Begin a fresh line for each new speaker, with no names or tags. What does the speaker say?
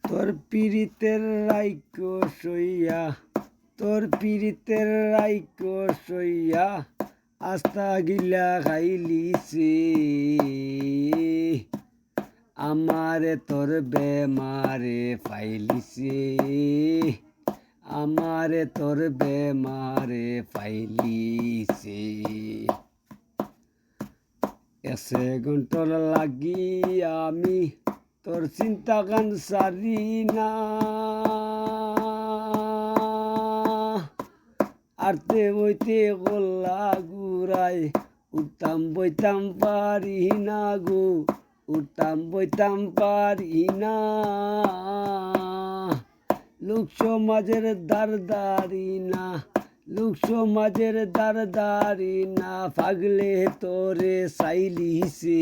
তোর পীড়িতের রাইকো সইয়া, তোর পীড়িতের রাইকো সইয়া, আস্তা গিলা খাইলিছে আমারে তোর বেমারে ফাইলিছে, আমারে তোর বেমারে ফাইলিছে। এসে ঘন্টর লাগি আমি তোর চিন্তা গান সারি না, আরতে বইতে গোল্লা গুড়াই উঠতাম বইতাম পারি না গো, উঠতাম বইতাম পারি না। লোক সমাজের দারদারি না, লোক সমাজের দারদারি না, পাগলে তোরে চাইলিছে।